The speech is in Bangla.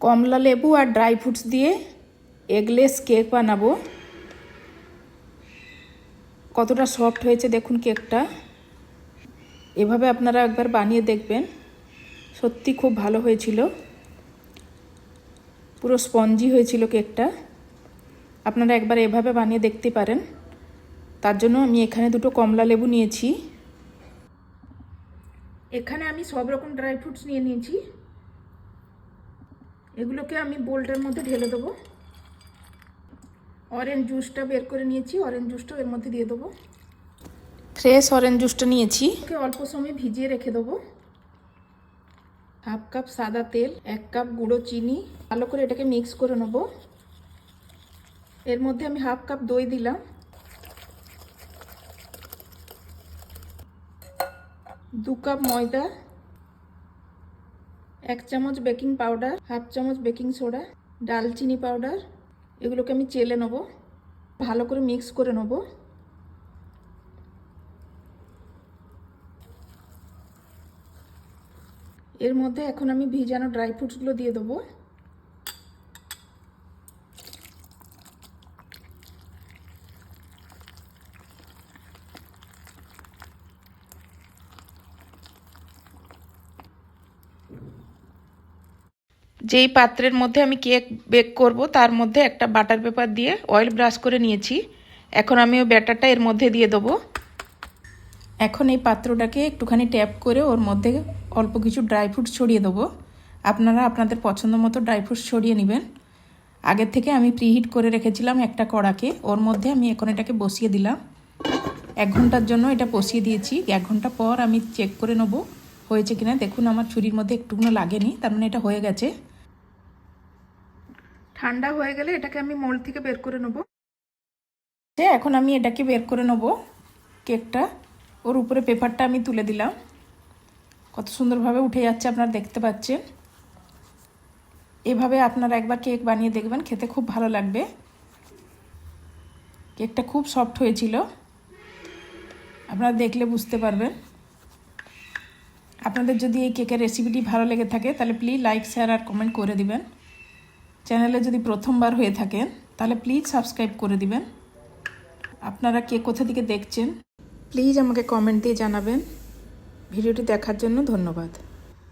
কমলা লেবু আর ড্রাই ফ্রুটস দিয়ে এগলেস কেক বানাবো। কতটা সফট হয়েছে দেখুন কেকটা। এভাবে আপনারা একবার বানিয়ে দেখবেন, সত্যি খুব ভালো হয়েছিল, পুরো স্পঞ্জি হয়েছিল কেকটা। আপনারা একবার এভাবে বানিয়ে দেখতে পারেন। তার জন্য আমি এখানে দুটো কমলা লেবু নিয়েছি। এখানে আমি সব রকম ড্রাই ফ্রুটস নিয়ে নিয়েছি। এগুলোকে আমি বোলটার মধ্যে ঢেলে দেবো। অরেঞ্জ জুসটা বের করে নিয়েছি, অরেঞ্জ জুসটা এর মধ্যে দিয়ে দেবো। ফ্রেশ অরেঞ্জ জুসটা নিয়েছি, ওকে অল্প সময় ভিজিয়ে রেখে দেবো। হাফ কাপ সাদা তেল, 1 কাপ গুঁড়ো চিনি, ভালো করে এটাকে মিক্স করে নেবো। এর মধ্যে আমি হাফ কাপ দই দিলাম, 2 কাপ ময়দা, 1 চামচ বেকিং পাউডার, হাফ চামচ বেকিং সোডা, ডালচিনি পাউডার। এগুলোকে আমি চেলে নেবো, ভালো করে মিক্স করে নেবো। এর মধ্যে এখন আমি ভিজানো ড্রাই ফ্রুটসগুলো দিয়ে দেবো। যেই পাত্রের মধ্যে আমি কেক বেক করব তার মধ্যে একটা বাটার পেপার দিয়ে অয়েল ব্রাশ করে নিয়েছি। এখন আমি ওই ব্যাটারটা এর মধ্যে দিয়ে দেবো। এখন এই পাত্রটাকে একটুখানি ট্যাপ করে ওর মধ্যে অল্প কিছু ড্রাই ফ্রুটস ছড়িয়ে দেবো। আপনারা আপনাদের পছন্দ মতো ড্রাই ফ্রুটস ছড়িয়ে নেবেন। আগের থেকে আমি প্রিহিট করে রেখেছিলাম একটা কড়াকে, ওর মধ্যে আমি এখন এটাকে বসিয়ে দিলাম। 1 ঘন্টার জন্য এটা বসিয়ে দিয়েছি। 1 ঘন্টা পর আমি চেক করে নেবো হয়েছে কিনা। দেখুন আমার ছুরির মধ্যে একটুকুনো লাগেনি, তার মানে এটা হয়ে গেছে। ঠান্ডা হয়ে গেলে এটাকে আমি মোল্ড থেকে বের করে নেবো। এখন আমি এটাকে বের করে নেবো কেকটা। ওর উপরে পেপারটা আমি তুলে দিলাম, কত সুন্দরভাবে উঠে যাচ্ছে আপনারা দেখতে পাচ্ছেন। এভাবে আপনারা একবার কেক বানিয়ে দেখবেন, খেতে খুব ভালো লাগবে। কেকটা খুব সফট হয়েছিল, আপনারা দেখলে বুঝতে পারবেন। আপনাদের যদি এই কেকের রেসিপিটি ভালো লেগে থাকে তাহলে প্লিজ লাইক, শেয়ার আর কমেন্ট করে দিবেন। চ্যানেলে যদি প্রথমবার হয়ে থাকেন তাহলে প্লিজ সাবস্ক্রাইব করে দিবেন। আপনারা কে কোথা থেকে দেখছেন প্লিজ আমাকে কমেন্ট দিয়ে জানাবেন। ভিডিওটি দেখার জন্য ধন্যবাদ।